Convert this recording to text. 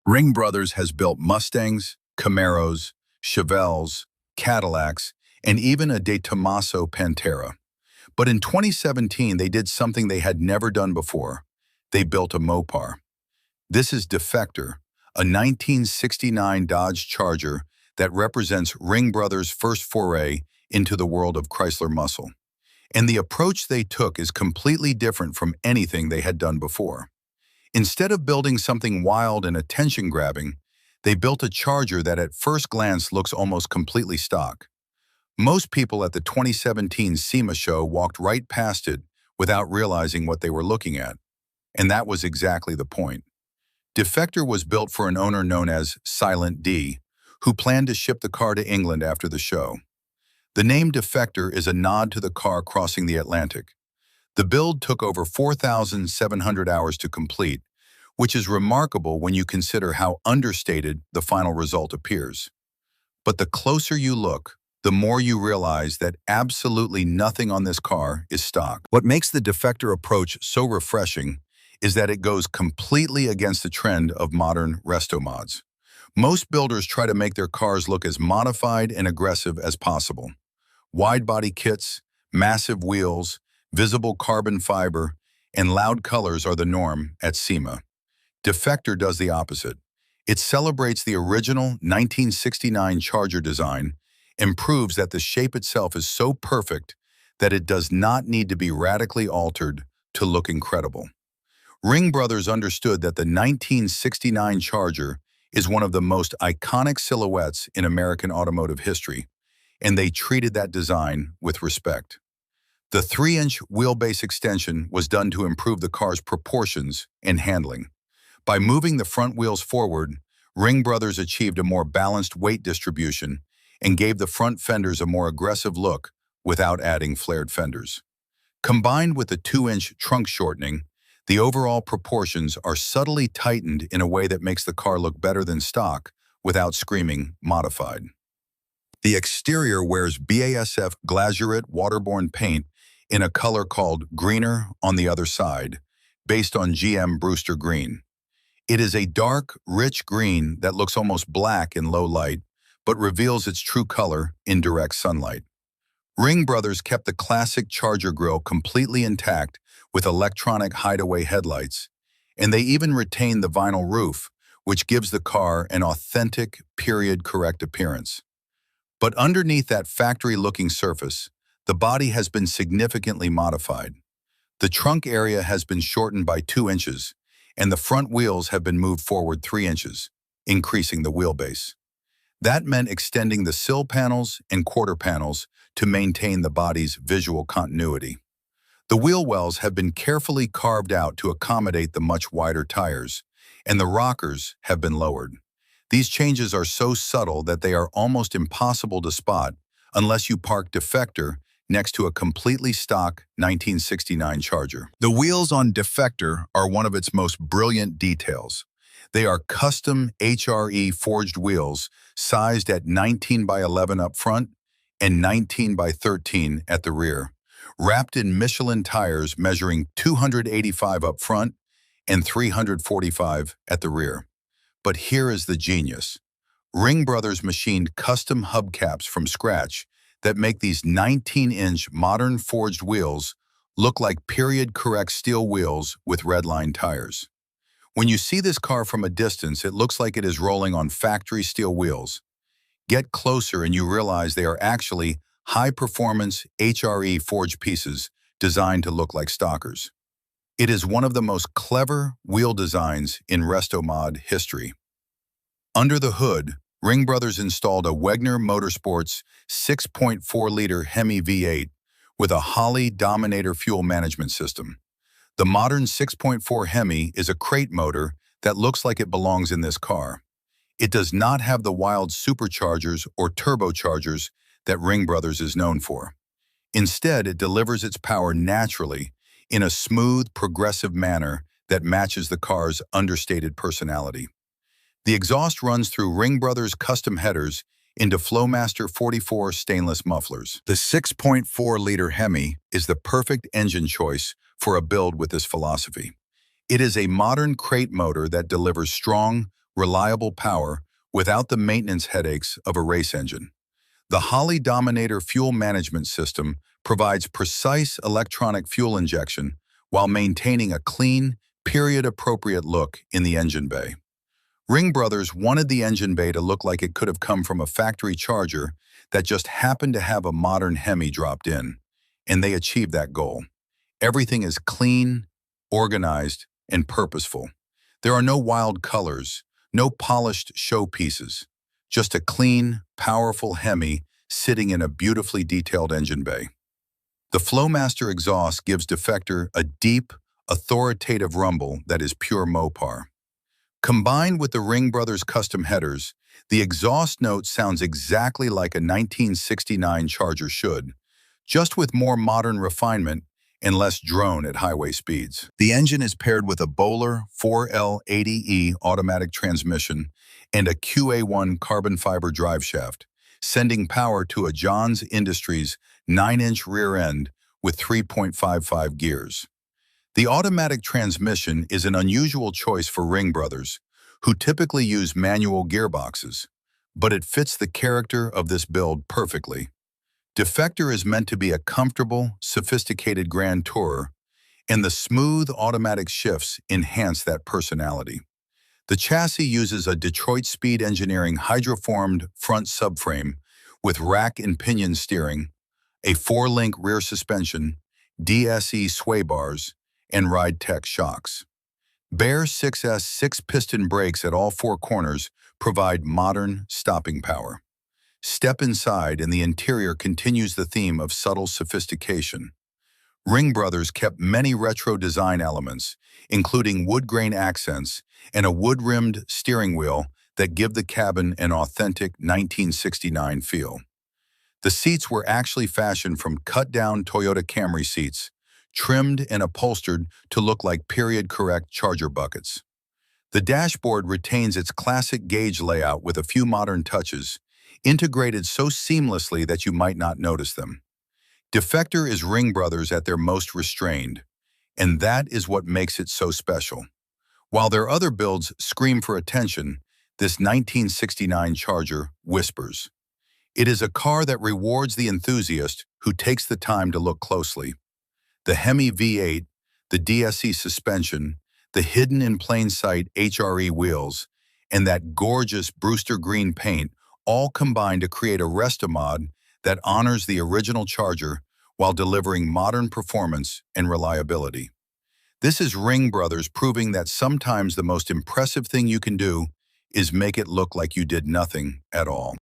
Ring Brothers has built Mustangs, Camaros, Chevelles, Cadillacs, and even a De Tomaso Pantera. But in 2017, they did something they had never done before. They built a Mopar. This is Defector, a 1969 Dodge Charger that represents Ring Brothers' first foray into the world of Chrysler muscle. And the approach they took is completely different from anything they had done before. Instead of building something wild and attention-grabbing, they built a Charger that at first glance looks almost completely stock. Most people at the 2017 SEMA Show walked right past it without realizing what they were looking at. And that was exactly the point. Defector was built for an owner known as Silent D, who planned to ship the car to England after the show. The name Defector is a nod to the car crossing the Atlantic. The build took over 4,700 hours to complete, which is remarkable when you consider how understated the final result appears. But the closer you look, the more you realize that absolutely nothing on this car is stock. What makes the Defector approach so refreshing is that it goes completely against the trend of modern Restomods. Most builders try to make their cars look as modified and aggressive as possible. Wide-body kits, massive wheels, visible carbon fiber, and loud colors are the norm at SEMA. Defector does the opposite. It celebrates the original 1969 Charger design and proves that the shape itself is so perfect that it does not need to be radically altered to look incredible. Ring Brothers understood that the 1969 Charger is one of the most iconic silhouettes in American automotive history, and they treated that design with respect. The 3-inch wheelbase extension was done to improve the car's proportions and handling. By moving the front wheels forward, Ring Brothers achieved a more balanced weight distribution and gave the front fenders a more aggressive look without adding flared fenders. Combined with the 2-inch trunk shortening, the overall proportions are subtly tightened in a way that makes the car look better than stock without screaming modified. The exterior wears BASF Glasurit waterborne paint in a color called Greener on the Other Side, based on GM Brewster green. It is a dark, rich green that looks almost black in low light, but reveals its true color in direct sunlight. Ring Brothers kept the classic Charger grille completely intact with electronic hideaway headlights, and they even retained the vinyl roof, which gives the car an authentic, period-correct appearance. But underneath that factory-looking surface, the body has been significantly modified. The trunk area has been shortened by 2 inches, and the front wheels have been moved forward 3 inches, increasing the wheelbase. That meant extending the sill panels and quarter panels to maintain the body's visual continuity. The wheel wells have been carefully carved out to accommodate the much wider tires, and the rockers have been lowered. These changes are so subtle that they are almost impossible to spot unless you park Defector next to a completely stock 1969 Charger. The wheels on Defector are one of its most brilliant details. They are custom HRE forged wheels sized at 19 by 11 up front and 19 by 13 at the rear, wrapped in Michelin tires measuring 285 up front and 345 at the rear. But here is the genius. Ring Brothers machined custom hubcaps from scratch that make these 19-inch modern forged wheels look like period-correct steel wheels with Redline tires. When you see this car from a distance, it looks like it is rolling on factory steel wheels. Get closer and you realize they are actually high-performance HRE forged pieces designed to look like stockers. It is one of the most clever wheel designs in Restomod history. Under the hood, Ring Brothers installed a Wegner Motorsports 6.4L Hemi V8 with a Holley Dominator fuel management system. The modern 6.4 Hemi is a crate motor that looks like it belongs in this car. It does not have the wild superchargers or turbochargers that Ring Brothers is known for. Instead, it delivers its power naturally in a smooth, progressive manner that matches the car's understated personality. The exhaust runs through Ring Brothers custom headers into Flowmaster 44 stainless mufflers. The 6.4L Hemi is the perfect engine choice for a build with this philosophy. It is a modern crate motor that delivers strong, reliable power without the maintenance headaches of a race engine. The Holley Dominator fuel management system provides precise electronic fuel injection while maintaining a clean, period-appropriate look in the engine bay. Ring Brothers wanted the engine bay to look like it could have come from a factory charger that just happened to have a modern Hemi dropped in, and they achieved that goal. Everything is clean, organized, and purposeful. There are no wild colors, no polished showpieces, just a clean, powerful Hemi sitting in a beautifully detailed engine bay. The Flowmaster exhaust gives Defector a deep, authoritative rumble that is pure Mopar. Combined with the Ring Brothers custom headers, the exhaust note sounds exactly like a 1969 Charger should, just with more modern refinement and less drone at highway speeds. The engine is paired with a Bowler 4L80E automatic transmission and a QA1 carbon fiber driveshaft, sending power to a Johns Industries 9-inch rear end with 3.55 gears. The automatic transmission is an unusual choice for Ring Brothers, who typically use manual gearboxes, but it fits the character of this build perfectly. Defector is meant to be a comfortable, sophisticated grand tourer, and the smooth automatic shifts enhance that personality. The chassis uses a Detroit Speed Engineering hydroformed front subframe with rack and pinion steering, a 4-link rear suspension, DSE sway bars, and Ride-Tech shocks. Baer 6S 6-piston brakes at all 4 corners provide modern stopping power. Step inside and the interior continues the theme of subtle sophistication. Ring Brothers kept many retro design elements, including wood grain accents and a wood-rimmed steering wheel that give the cabin an authentic 1969 feel. The seats were actually fashioned from cut-down Toyota Camry seats, trimmed and upholstered to look like period-correct Charger buckets. The dashboard retains its classic gauge layout with a few modern touches, integrated so seamlessly that you might not notice them. Defector is Ring Brothers at their most restrained, and that is what makes it so special. While their other builds scream for attention, this 1969 Charger whispers. It is a car that rewards the enthusiast who takes the time to look closely. The Hemi V8, the DSE suspension, the hidden in plain sight HRE wheels, and that gorgeous Brewster green paint all combine to create a Restomod that honors the original Charger while delivering modern performance and reliability. This is Ring Brothers proving that sometimes the most impressive thing you can do is make it look like you did nothing at all.